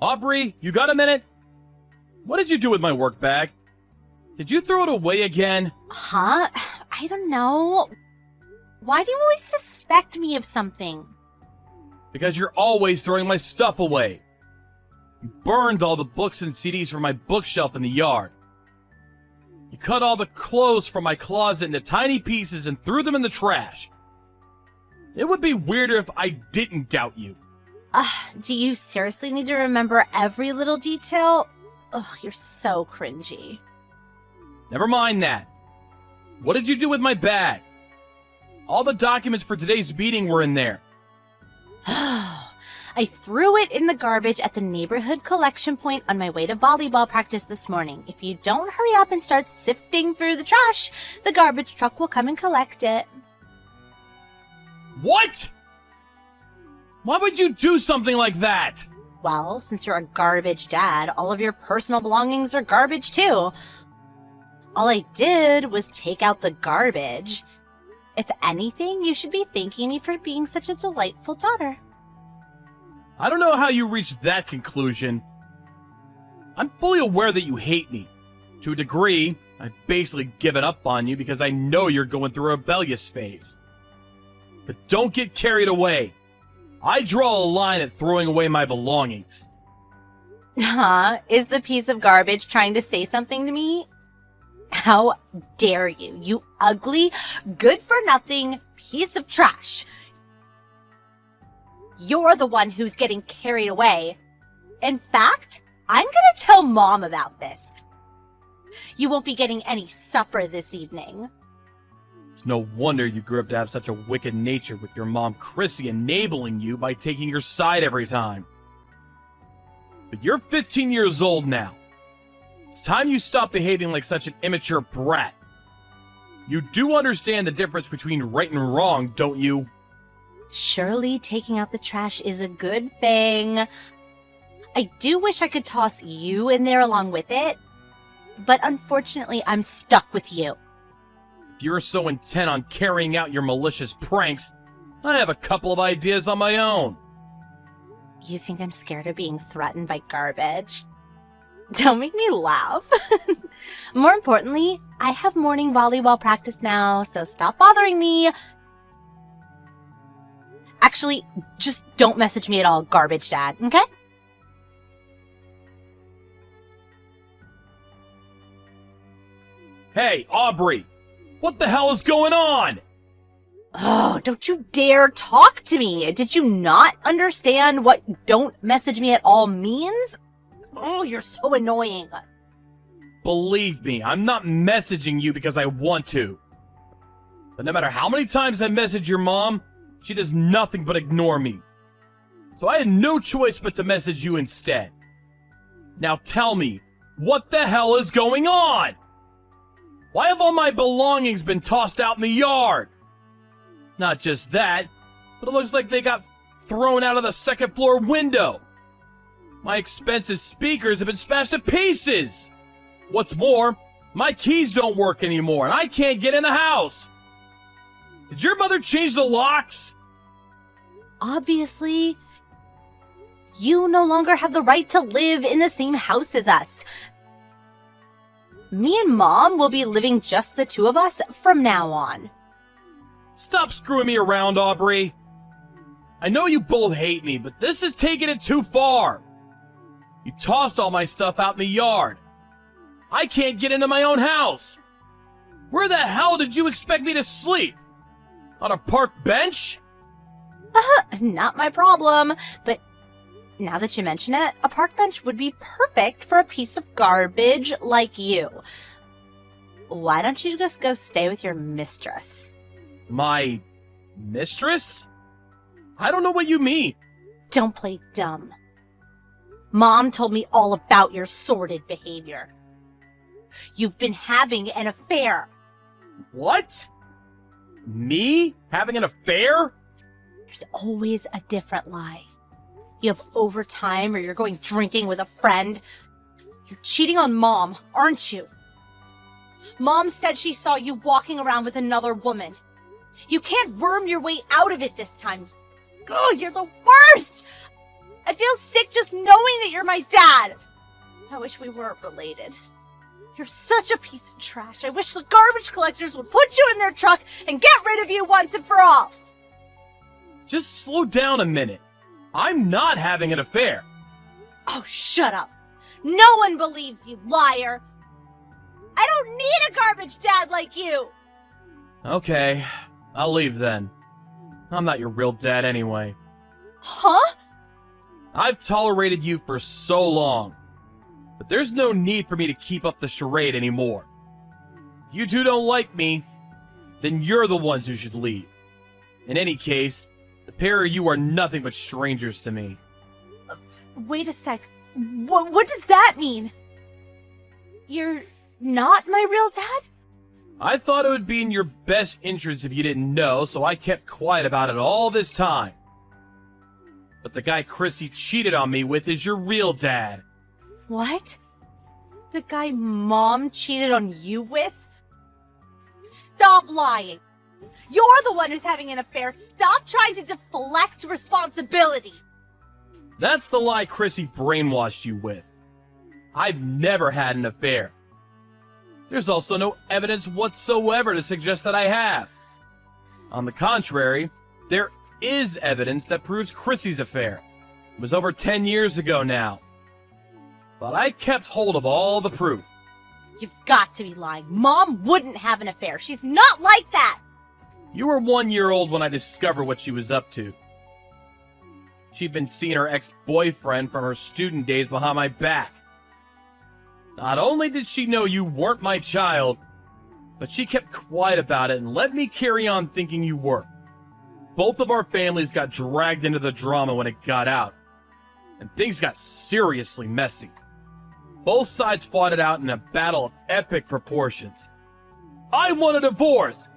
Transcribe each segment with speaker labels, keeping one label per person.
Speaker 1: Aubrey, you got a minute? What did you do with my work bag? Did you throw it away again?
Speaker 2: Huh? I don't know. Why do you always suspect me of something?
Speaker 1: Because you're always throwing my stuff away. You burned all the books and CDs from my bookshelf in the yard. You cut all the clothes from my closet into tiny pieces and threw them in the trash. It would be weirder if I didn't doubt you.
Speaker 2: Do you seriously need to remember every little detail? Ugh, you're so cringy.
Speaker 1: Never mind that. What did you do with my bag? All the documents for today's meeting were in there.
Speaker 2: I threw it in the garbage at the neighborhood collection point on my way to volleyball practice this morning. If you don't hurry up and start sifting through the trash, the garbage truck will come and collect it.
Speaker 1: What? Why would you do something like that?
Speaker 2: Well, since you're a garbage dad, all of your personal belongings are garbage too. All I did was take out the garbage. If anything, you should be thanking me for being such a delightful daughter.
Speaker 1: I don't know how you reached that conclusion. I'm fully aware that you hate me. To a degree, I've basically given up on you because I know you're going through a rebellious phase. But don't get carried away. I draw a line at throwing away my belongings.
Speaker 2: Is the piece of garbage trying to say something to me? How dare you, you ugly, good-for-nothing piece of trash. You're the one who's getting carried away. In fact, I'm gonna tell Mom about this. You won't be getting any supper this evening.
Speaker 1: It's no wonder you grew up to have such a wicked nature with your mom Chrissy enabling you by taking your side every time. But you're 15 years old now. It's time you stop behaving like such an immature brat. You do understand the difference between right and wrong, don't you?
Speaker 2: Surely taking out the trash is a good thing. I do wish I could toss you in there along with it, but unfortunately I'm stuck with you.
Speaker 1: If you're so intent on carrying out your malicious pranks, I have a couple of ideas on my own.
Speaker 2: You think I'm scared of being threatened by garbage? Don't make me laugh. More importantly, I have morning volleyball practice now, so stop bothering me. Actually, just don't message me at all, garbage dad, okay?
Speaker 1: Hey, Aubrey! What the hell is going on?
Speaker 2: Oh, don't you dare talk to me. Did you not understand what don't message me at all means? Oh, you're so annoying.
Speaker 1: Believe me, I'm not messaging you because I want to. But no matter how many times I message your mom, she does nothing but ignore me. So I had no choice but to message you instead. Now tell me, what the hell is going on? Why have all my belongings been tossed out in the yard? Not just that, but it looks like they got thrown out of the second floor window. My expensive speakers have been smashed to pieces. What's more, my keys don't work anymore and I can't get in the house. Did your mother change the locks?
Speaker 2: Obviously, you no longer have the right to live in the same house as us. Me and Mom will be living just the two of us from now on.
Speaker 1: Stop screwing me around, Aubrey. I know you both hate me, but this is taking it too far. You tossed all my stuff out in the yard. I can't get into my own house. Where the hell did you expect me to sleep? On a park bench?
Speaker 2: Not my problem, but now that you mention it, a park bench would be perfect for a piece of garbage like you. Why don't you just go stay with your mistress?
Speaker 1: My mistress? I don't know what you mean.
Speaker 2: Don't play dumb. Mom told me all about your sordid behavior. You've been having an affair.
Speaker 1: What? Me? Having an affair?
Speaker 2: There's always a different lie. You have overtime or you're going drinking with a friend. You're cheating on Mom, aren't you? Mom said she saw you walking around with another woman. You can't worm your way out of it this time. Oh, you're the worst! I feel sick just knowing that you're my dad. I wish we weren't related. You're such a piece of trash. I wish the garbage collectors would put you in their truck and get rid of you once and for all.
Speaker 1: Just slow down a minute. I'm not having an affair.
Speaker 2: Oh, shut up. No one believes you, liar. I don't need a garbage dad like you.
Speaker 1: Okay, I'll leave then. I'm not your real dad anyway.
Speaker 2: Huh?
Speaker 1: I've tolerated you for so long, but there's no need for me to keep up the charade anymore. If you two don't like me, then you're the ones who should leave. In any case, the pair of you are nothing but strangers to me.
Speaker 2: Wait a sec. What does that mean? You're not my real dad?
Speaker 1: I thought it would be in your best interest if you didn't know, so I kept quiet about it all this time. But the guy Chrissy cheated on me with is your real dad.
Speaker 2: What? The guy Mom cheated on you with? Stop lying. You're the one who's having an affair. Stop trying to deflect responsibility.
Speaker 1: That's the lie Chrissy brainwashed you with. I've never had an affair. There's also no evidence whatsoever to suggest that I have. On the contrary, there is evidence that proves Chrissy's affair. It was over 10 years ago now. But I kept hold of all the proof.
Speaker 2: You've got to be lying. Mom wouldn't have an affair. She's not like that.
Speaker 1: You were 1 year old when I discovered what she was up to. She'd been seeing her ex-boyfriend from her student days behind my back. Not only did she know you weren't my child, but she kept quiet about it and let me carry on thinking you were. Both of our families got dragged into the drama when it got out, and things got seriously messy. Both sides fought it out in a battle of epic proportions. I want a divorce!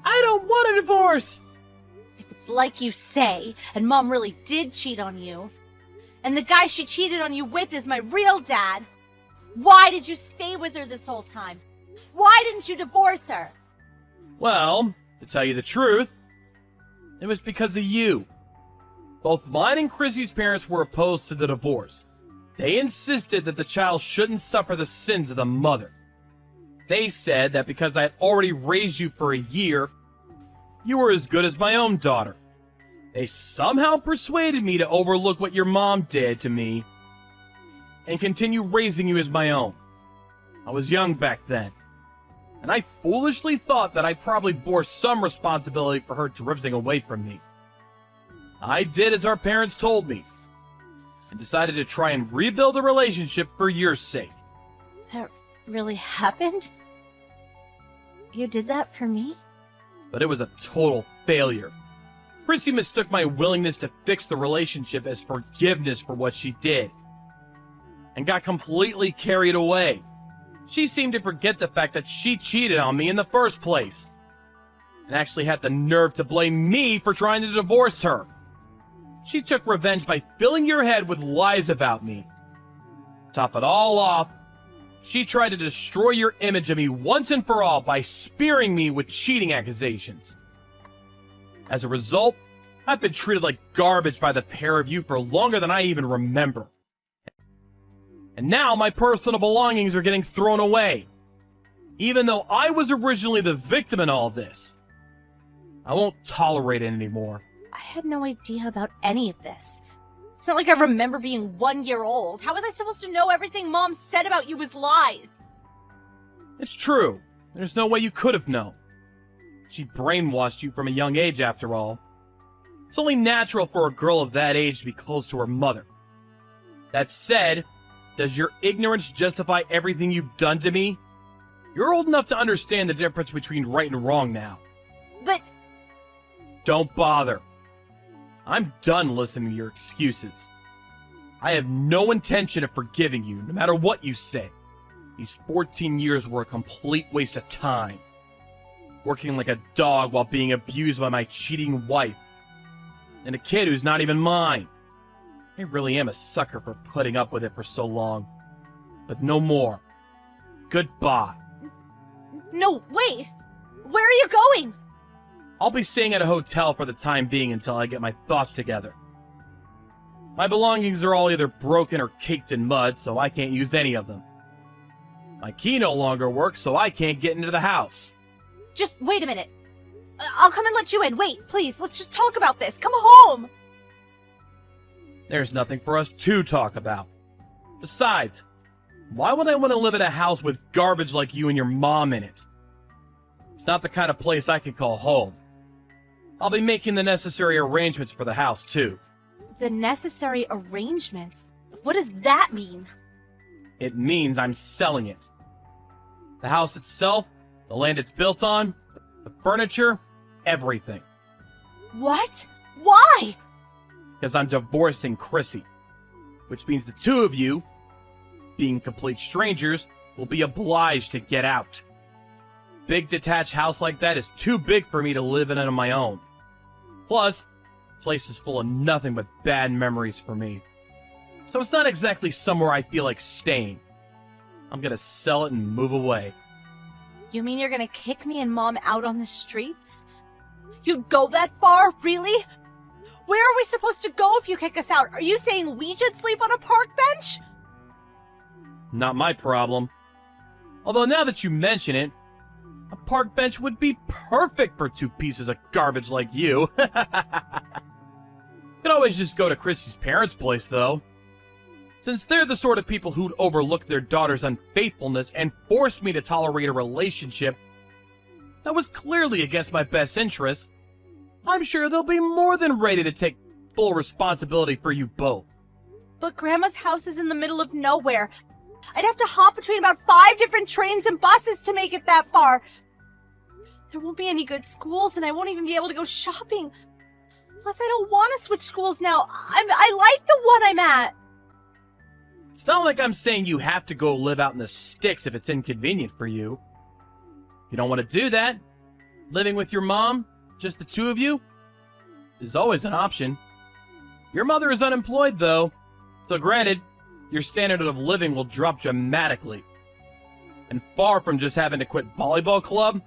Speaker 1: I don't want a divorce!
Speaker 2: If it's like you say, and Mom really did cheat on you, and the guy she cheated on you with is my real dad, why did you stay with her this whole time? Why didn't you divorce her?
Speaker 1: Well, to tell you the truth, it was because of you. Both mine and Chrissy's parents were opposed to the divorce. They insisted that the child shouldn't suffer the sins of the mother. They said that because I had already raised you for a year, you were as good as my own daughter. They somehow persuaded me to overlook what your mom did to me and continue raising you as my own. I was young back then, and I foolishly thought that I probably bore some responsibility for her drifting away from me. I did as our parents told me, and decided to try and rebuild the relationship for your sake.
Speaker 2: That really happened? You did that for me?
Speaker 1: But it was a total failure. Chrissy mistook my willingness to fix the relationship as forgiveness for what she did, and got completely carried away. She seemed to forget the fact that she cheated on me in the first place, and actually had the nerve to blame me for trying to divorce her. She took revenge by filling your head with lies about me. Top it all off, she tried to destroy your image of me once and for all by spearing me with cheating accusations. As a result, I've been treated like garbage by the pair of you for longer than I even remember. And now my personal belongings are getting thrown away, even though I was originally the victim in all this. I won't tolerate it anymore.
Speaker 2: I had no idea about any of this. It's not like I remember being 1 year old. How was I supposed to know everything Mom said about you was lies?
Speaker 1: It's true. There's no way you could have known. She brainwashed you from a young age, after all. It's only natural for a girl of that age to be close to her mother. That said, does your ignorance justify everything you've done to me? You're old enough to understand the difference between right and wrong now.
Speaker 2: But...
Speaker 1: Don't bother. I'm done listening to your excuses. I have no intention of forgiving you, no matter what you say. These 14 years were a complete waste of time. Working like a dog while being abused by my cheating wife. And a kid who's not even mine. I really am a sucker for putting up with it for so long. But no more. Goodbye.
Speaker 2: No, wait! Where are you going?
Speaker 1: I'll be staying at a hotel for the time being until I get my thoughts together. My belongings are all either broken or caked in mud, so I can't use any of them. My key no longer works, so I can't get into the house.
Speaker 2: Just wait a minute. I'll come and let you in. Wait, please, let's just talk about this. Come home!
Speaker 1: There's nothing for us to talk about. Besides, why would I want to live in a house with garbage like you and your mom in it? It's not the kind of place I can call home. I'll be making the necessary arrangements for the house, too.
Speaker 2: The necessary arrangements? What does that mean?
Speaker 1: It means I'm selling it. The house itself, the land it's built on, the furniture, everything.
Speaker 2: What? Why?
Speaker 1: Because I'm divorcing Chrissy. Which means the two of you, being complete strangers, will be obliged to get out. Big detached house like that is too big for me to live in on my own. Plus, the place is full of nothing but bad memories for me. So it's not exactly somewhere I feel like staying. I'm gonna sell it and move away.
Speaker 2: You mean you're gonna kick me and Mom out on the streets? You'd go that far? Really? Where are we supposed to go if you kick us out? Are you saying we should sleep on a park bench?
Speaker 1: Not my problem. Although now that you mention it, a park bench would be perfect for two pieces of garbage like you. Could always just go to Chrissy's parents' place, though. Since they're the sort of people who'd overlook their daughter's unfaithfulness and force me to tolerate a relationship that was clearly against my best interests, I'm sure they'll be more than ready to take full responsibility for you both.
Speaker 2: But Grandma's house is in the middle of nowhere. I'd have to hop between about 5 different trains and buses to make it that far. There won't be any good schools, and I won't even be able to go shopping. Plus, I don't want to switch schools now. I like the one I'm at.
Speaker 1: It's not like I'm saying you have to go live out in the sticks if it's inconvenient for you. If you don't want to do that, living with your mom, just the two of you, is always an option. Your mother is unemployed, though, so granted, your standard of living will drop dramatically. And far from just having to quit volleyball club,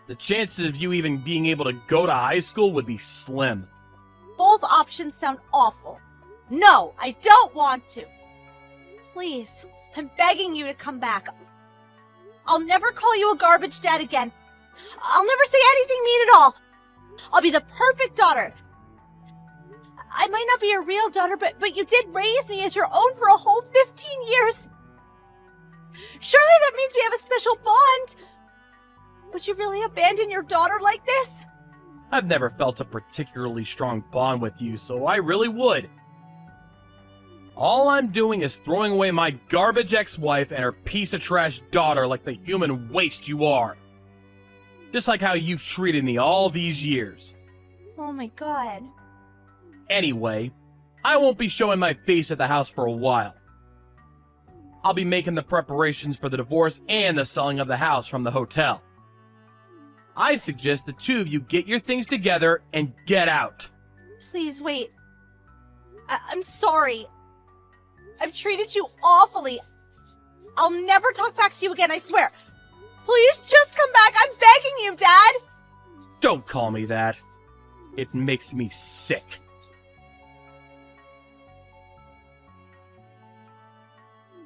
Speaker 1: the chances of you even being able to go to high school would be slim.
Speaker 2: Both options sound awful. No, I don't want to. Please, I'm begging you to come back. I'll never call you a garbage dad again. I'll never say anything mean at all. I'll be the perfect daughter. I might not be your real daughter, but you did raise me as your own for a whole 15 years. Surely that means we have a special bond. Would you really abandon your daughter like this?
Speaker 1: I've never felt a particularly strong bond with you, so I really would. All I'm doing is throwing away my garbage ex-wife and her piece of trash daughter like the human waste you are. Just like how you've treated me all these years.
Speaker 2: Oh my god.
Speaker 1: Anyway, I won't be showing my face at the house for a while. I'll be making the preparations for the divorce and the selling of the house from the hotel. I suggest the two of you get your things together and get out.
Speaker 2: Please wait. I'm sorry. I've treated you awfully. I'll never talk back to you again, I swear. Please just come back. I'm begging you, Dad.
Speaker 1: Don't call me that. It makes me sick.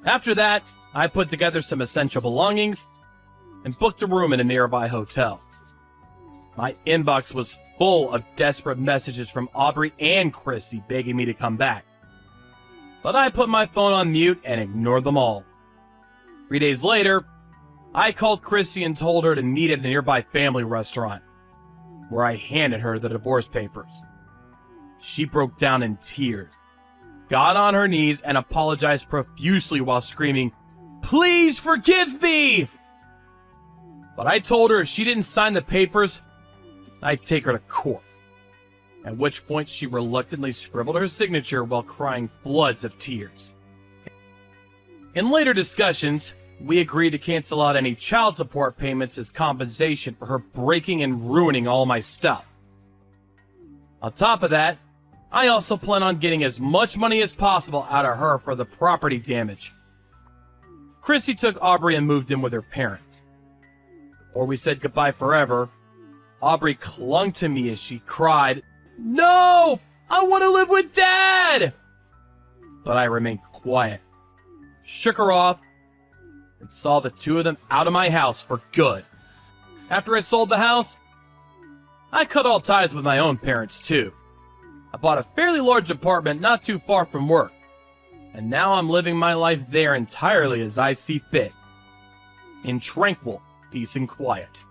Speaker 1: After that, I put together some essential belongings and booked a room in a nearby hotel. My inbox was full of desperate messages from Aubrey and Chrissy begging me to come back. But I put my phone on mute and ignored them all. 3 days later, I called Chrissy and told her to meet at a nearby family restaurant, where I handed her the divorce papers. She broke down in tears, got on her knees, and apologized profusely while screaming, "Please forgive me!" But I told her if she didn't sign the papers, I'd take her to court. At which point she reluctantly scribbled her signature while crying floods of tears. In later discussions, we agreed to cancel out any child support payments as compensation for her breaking and ruining all my stuff. On top of that, I also plan on getting as much money as possible out of her for the property damage. Chrissy took Aubrey and moved in with her parents. Before we said goodbye forever, Aubrey clung to me as she cried, "No! I want to live with Dad!" but I remained quiet. Shook her off, and saw the two of them out of my house for good. After I sold the house, I cut all ties with my own parents too. I bought a fairly large apartment not too far from work, and now I'm living my life there entirely as I see fit, in tranquil peace and quiet.